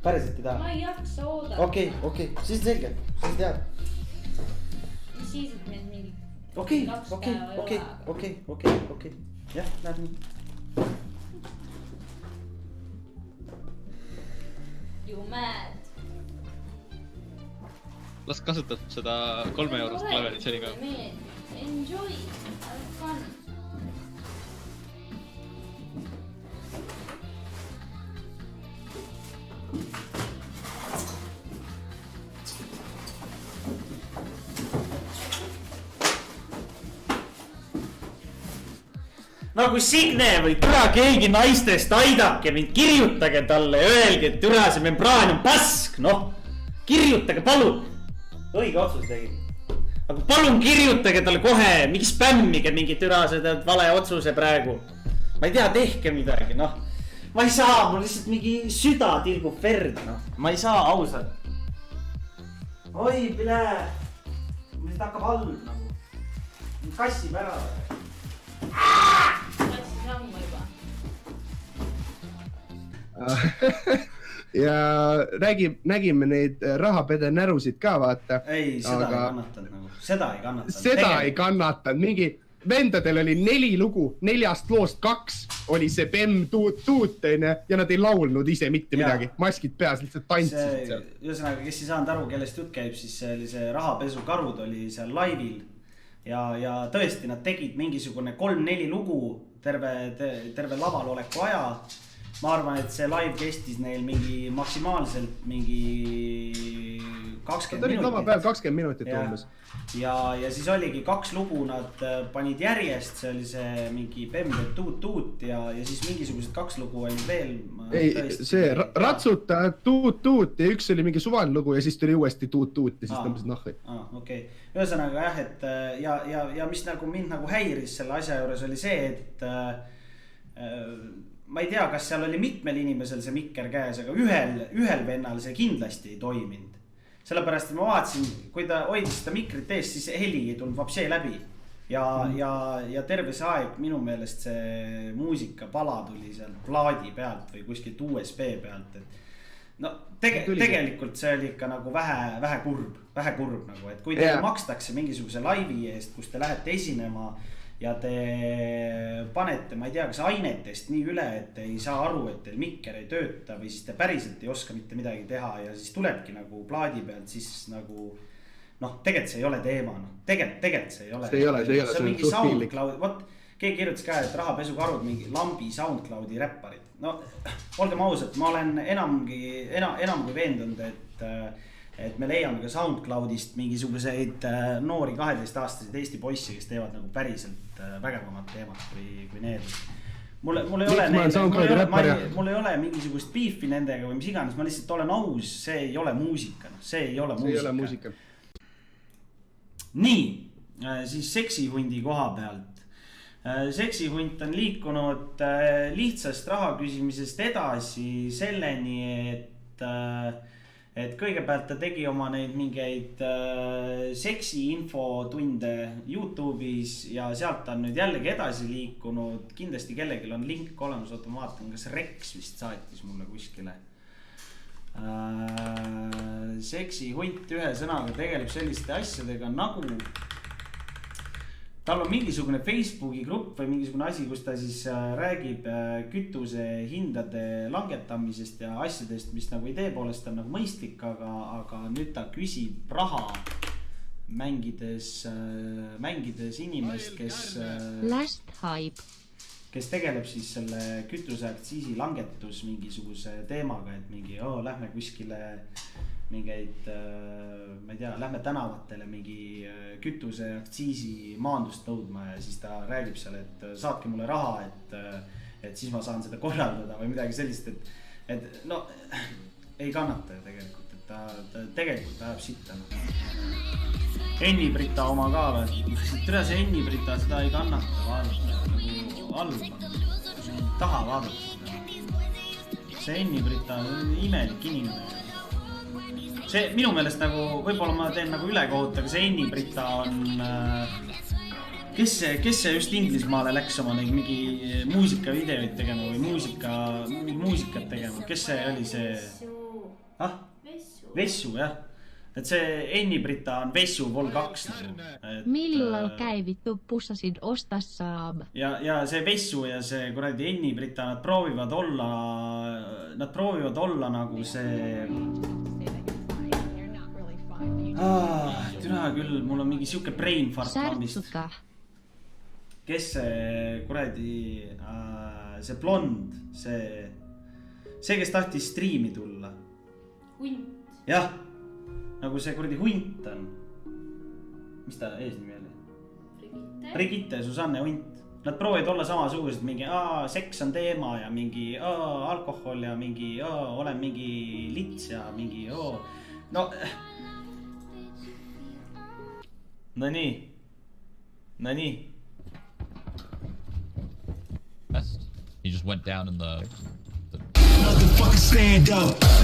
Päriselt ei taha? Ma ei jaksa oodata. Okei, siis selge, siis tead. Mis siis, et meil mingi Okei. Jah, näed nii. You mad. Las kasutab seda 3 eurost klaverit seniga. Enjoy, have fun. No kui Signe või türa keegi naistest aidake mind, kirjutage talle ja öelge, et türa see membraan on pask, noh. Kirjutage, palun. Õige otsus tegin. Aga palun kirjutage talle kohe, mingi spämmige mingi türa seda vale otsuse praegu. Ma ei tea, tehke midagi, noh. Ma ei saa, mul lihtsalt mingi süda tilgub verd, noh. Ma ei saa, ausalt. Oi, pile. Mul lihtsalt hakkab halb, nagu. Kassib ära. Kassi sammu juba. Ja nägime neid rahapede närusid ka, vaata. Ei, seda ei kannatanud nagu. Seda ei kannatanud. Mingi vendadel oli 4 lugu, 4 loost 2 oli see Bemm tuut, ja nad ei laulnud ise mitte midagi. Maskid peas lihtsalt tantsisid seal. Ühesõnaga, kes ei saanud aru, kellest jutt käib, siis see oli see rahapesukarud oli seal laivil. Ja tõesti, nad tegid mingisugune 3-4 lugu terve laval oleku aja. Ma arvan, et see live kestis neil mingi maksimaalselt mingi 20 minutit. Nad olid lava peal 20 minutit umbes. Ja siis oligi 2 lugu nad panid järjest, see oli see mingi Bemm tuut ja siis mingisugused 2 lugu olid veel. Ei, see ratsuta tuut ja üks oli mingi suvaline lugu ja siis tuli uuesti tuut ja siis tõmbasid nahhi. Okei. Ühesõnaga jah, et ja mis nagu mind nagu häiris selle asja juures oli see, et ma ei tea, kas seal oli mitmel inimesel see mikker käes, aga ühel vennal see kindlasti ei toiminud. Sellepärast, et ma vaatasin, kui ta hoidis seda mikrit ees, siis heli ei tulnud vapsee läbi. Ja terve see aeg minu meelest see muusikapala tuli seal plaadi pealt või kuskilt USB pealt. No tegelikult see oli ikka nagu vähe kurb nagu, et kui teile makstakse mingisuguse laivi eest, kus te lähete esinema ja te panete, ma ei tea, kas ainetest nii üle, et te ei saa aru, et teil mikker ei tööta või siis te päriselt ei oska mitte midagi teha ja siis tulebki nagu plaadi pealt, siis nagu noh, tegelikult see ei ole teema, noh, tegelikult see ei ole. See on mingi SoundCloud, vot keegi kirjutas ka, et rahapesukarud mingi lambi SoundCloudi räpparid. No, olgem ausad, ma olen enam kui veendunud, et me leiame ka SoundCloudist mingisuguseid noori 12-aastaseid Eesti poissi, kes teevad nagu päriselt vägevamat teemat kui need. Mul ei ole mingisugust beefi nendega või mis iganes, ma lihtsalt olen aus, see ei ole muusika, see ei ole muusika. Nii, siis seksihundi koha pealt. Seksihunt on liikunud lihtsast raha küsimisest edasi selleni, et kõigepealt ta tegi oma neid mingeid seksiinfotunde YouTube'is ja sealt on nüüd jällegi edasi liikunud. Kindlasti kellelgi on link olemas, oota ma vaatan, kas Rex vist saatis mulle kuskile. Seksihunt ühe sõnaga tegeleb selliste asjadega nagu tal on mingisugune Facebooki grupp või mingisugune asi, kus ta siis räägib kütuse hindade langetamisest ja asjadest, mis nagu idee poolest on nagu mõistlik, aga nüüd ta küsib raha mängides inimest, kes tegeleb siis selle kütuse aktsiisi langetus mingisuguse teemaga, et mingi, lähme kuskile mingeid, ma ei tea, lähme tänavatele mingi kütuse aktsiisi maandust nõudma ja siis ta räägib seal, et saatke mulle raha, et siis ma saan seda korraldada või midagi sellist, et no ei kannata ju tegelikult, et ta tegelikult ajab sitta. Enni-Brita oma ka või, türa see Enni-Brita seda ei kannata vaadata, nagu halb, taha vaadata. See Enni-Brita on imelik inimene. See minu meelest nagu, võib-olla ma teen nagu ülekohut, aga see Enni-Brita on, kes see just Inglismaale läks oma muusikavideoid tegema või muusikat tegema, kes see oli see? ah , Vessu . Vessu jah , et see Enni-Brita on Vessu vol 2 nagu . Millal käivitub pussasid osta saab? ja see Vessu ja see kuradi Enni-Brita , nad proovivad olla nagu see . türa küll , mul on mingi siuke brain fart lambist . Särtsuta. kes see kuradi , see blond , see , kes tahtis striimi tulla . hunt . jah , nagu see kuradi hunt on . mis ta eesnimi oli ? Brigitte . Brigitte Susanne Hunt . Nad proovivad olla samasugused , mingi seks on teema ja mingi alkohol ja mingi olen mingi lits ja mingi no . Nonii . He just went down in the Motherfucker stand up.